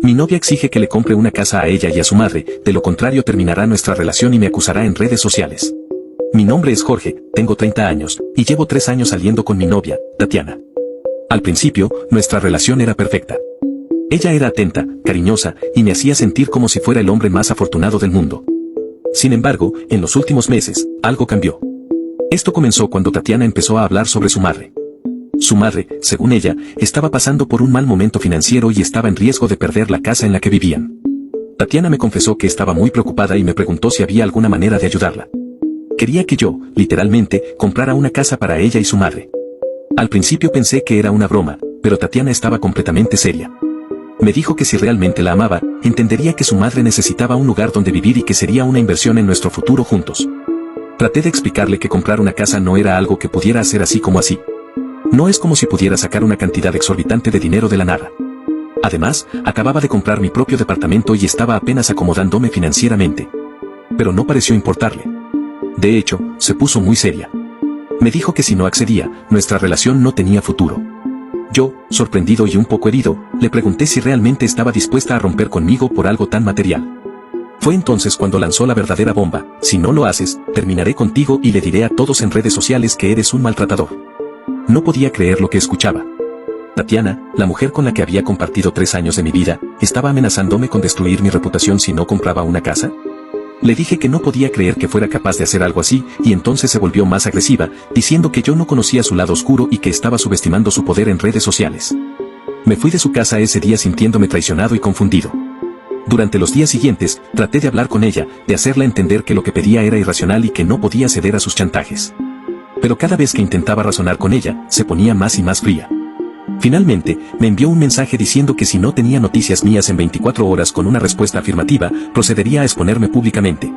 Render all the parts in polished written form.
Mi novia exige que le compre una casa a ella y a su madre, de lo contrario terminará nuestra relación y me acusará en redes sociales. Mi nombre es Jorge, tengo 30 años, y llevo 3 años saliendo con mi novia, Tatiana. Al principio, nuestra relación era perfecta. Ella era atenta, cariñosa, y me hacía sentir como si fuera el hombre más afortunado del mundo. Sin embargo, en los últimos meses, algo cambió. Esto comenzó cuando Tatiana empezó a hablar sobre su madre. Su madre, según ella, estaba pasando por un mal momento financiero y estaba en riesgo de perder la casa en la que vivían. Tatiana me confesó que estaba muy preocupada y me preguntó si había alguna manera de ayudarla. Quería que yo, literalmente, comprara una casa para ella y su madre. Al principio pensé que era una broma, pero Tatiana estaba completamente seria. Me dijo que si realmente la amaba, entendería que su madre necesitaba un lugar donde vivir y que sería una inversión en nuestro futuro juntos. Traté de explicarle que comprar una casa no era algo que pudiera hacer así como así. No es como si pudiera sacar una cantidad exorbitante de dinero de la nada. Además, acababa de comprar mi propio departamento y estaba apenas acomodándome financieramente. Pero no pareció importarle. De hecho, se puso muy seria. Me dijo que si no accedía, nuestra relación no tenía futuro. Yo, sorprendido y un poco herido, le pregunté si realmente estaba dispuesta a romper conmigo por algo tan material. Fue entonces cuando lanzó la verdadera bomba: si no lo haces, terminaré contigo y le diré a todos en redes sociales que eres un maltratador. No podía creer lo que escuchaba. Tatiana, la mujer con la que había compartido 3 años de mi vida, estaba amenazándome con destruir mi reputación si no compraba una casa. Le dije que no podía creer que fuera capaz de hacer algo así, y entonces se volvió más agresiva, diciendo que yo no conocía su lado oscuro y que estaba subestimando su poder en redes sociales. Me fui de su casa ese día sintiéndome traicionado y confundido. Durante los días siguientes, traté de hablar con ella, de hacerla entender que lo que pedía era irracional y que no podía ceder a sus chantajes. Pero cada vez que intentaba razonar con ella, se ponía más y más fría. Finalmente, me envió un mensaje diciendo que si no tenía noticias mías en 24 horas con una respuesta afirmativa, procedería a exponerme públicamente.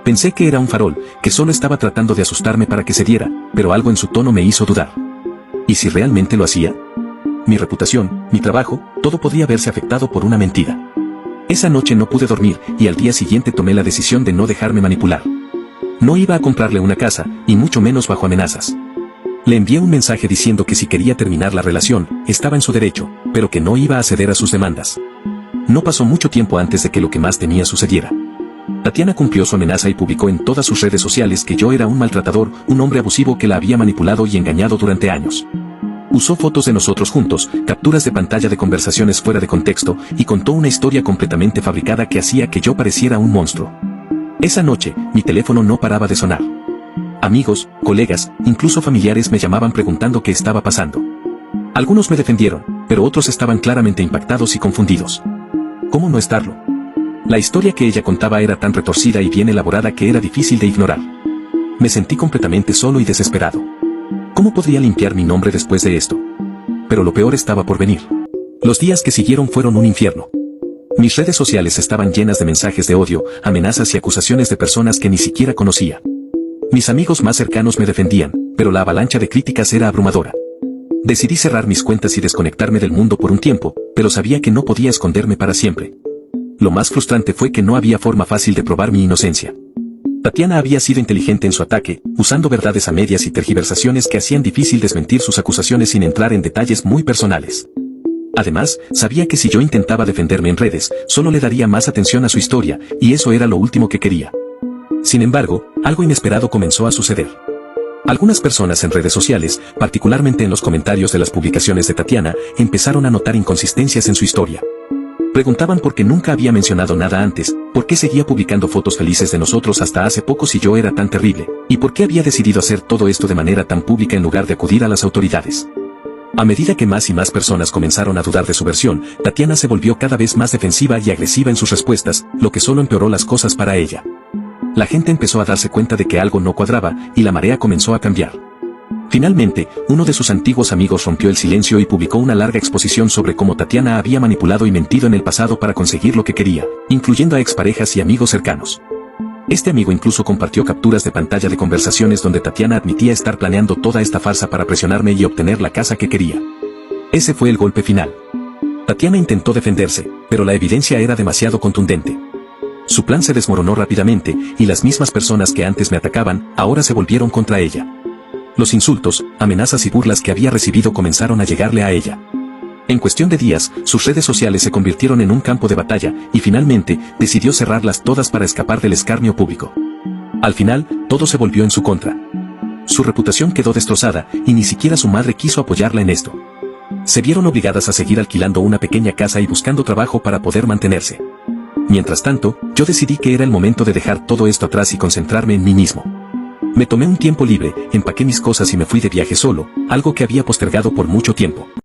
Pensé que era un farol, que solo estaba tratando de asustarme para que cediera, pero algo en su tono me hizo dudar. ¿Y si realmente lo hacía? Mi reputación, mi trabajo, todo podría verse afectado por una mentira. Esa noche no pude dormir, y al día siguiente tomé la decisión de no dejarme manipular. No iba a comprarle una casa, y mucho menos bajo amenazas. Le envié un mensaje diciendo que si quería terminar la relación, estaba en su derecho, pero que no iba a ceder a sus demandas. No pasó mucho tiempo antes de que lo que más temía sucediera. Tatiana cumplió su amenaza y publicó en todas sus redes sociales que yo era un maltratador, un hombre abusivo que la había manipulado y engañado durante años. Usó fotos de nosotros juntos, capturas de pantalla de conversaciones fuera de contexto, y contó una historia completamente fabricada que hacía que yo pareciera un monstruo. Esa noche, mi teléfono no paraba de sonar. Amigos, colegas, incluso familiares me llamaban preguntando qué estaba pasando. Algunos me defendieron, pero otros estaban claramente impactados y confundidos. ¿Cómo no estarlo? La historia que ella contaba era tan retorcida y bien elaborada que era difícil de ignorar. Me sentí completamente solo y desesperado. ¿Cómo podría limpiar mi nombre después de esto? Pero lo peor estaba por venir. Los días que siguieron fueron un infierno. Mis redes sociales estaban llenas de mensajes de odio, amenazas y acusaciones de personas que ni siquiera conocía. Mis amigos más cercanos me defendían, pero la avalancha de críticas era abrumadora. Decidí cerrar mis cuentas y desconectarme del mundo por un tiempo, pero sabía que no podía esconderme para siempre. Lo más frustrante fue que no había forma fácil de probar mi inocencia. Tatiana había sido inteligente en su ataque, usando verdades a medias y tergiversaciones que hacían difícil desmentir sus acusaciones sin entrar en detalles muy personales. Además, sabía que si yo intentaba defenderme en redes, solo le daría más atención a su historia, y eso era lo último que quería. Sin embargo, algo inesperado comenzó a suceder. Algunas personas en redes sociales, particularmente en los comentarios de las publicaciones de Tatiana, empezaron a notar inconsistencias en su historia. Preguntaban por qué nunca había mencionado nada antes, por qué seguía publicando fotos felices de nosotros hasta hace poco si yo era tan terrible, y por qué había decidido hacer todo esto de manera tan pública en lugar de acudir a las autoridades. A medida que más y más personas comenzaron a dudar de su versión, Tatiana se volvió cada vez más defensiva y agresiva en sus respuestas, lo que solo empeoró las cosas para ella. La gente empezó a darse cuenta de que algo no cuadraba, y la marea comenzó a cambiar. Finalmente, uno de sus antiguos amigos rompió el silencio y publicó una larga exposición sobre cómo Tatiana había manipulado y mentido en el pasado para conseguir lo que quería, incluyendo a exparejas y amigos cercanos. Este amigo incluso compartió capturas de pantalla de conversaciones donde Tatiana admitía estar planeando toda esta farsa para presionarme y obtener la casa que quería. Ese fue el golpe final. Tatiana intentó defenderse, pero la evidencia era demasiado contundente. Su plan se desmoronó rápidamente, y las mismas personas que antes me atacaban, ahora se volvieron contra ella. Los insultos, amenazas y burlas que había recibido comenzaron a llegarle a ella. En cuestión de días, sus redes sociales se convirtieron en un campo de batalla, y finalmente, decidió cerrarlas todas para escapar del escarnio público. Al final, todo se volvió en su contra. Su reputación quedó destrozada, y ni siquiera su madre quiso apoyarla en esto. Se vieron obligadas a seguir alquilando una pequeña casa y buscando trabajo para poder mantenerse. Mientras tanto, yo decidí que era el momento de dejar todo esto atrás y concentrarme en mí mismo. Me tomé un tiempo libre, empaqué mis cosas y me fui de viaje solo, algo que había postergado por mucho tiempo.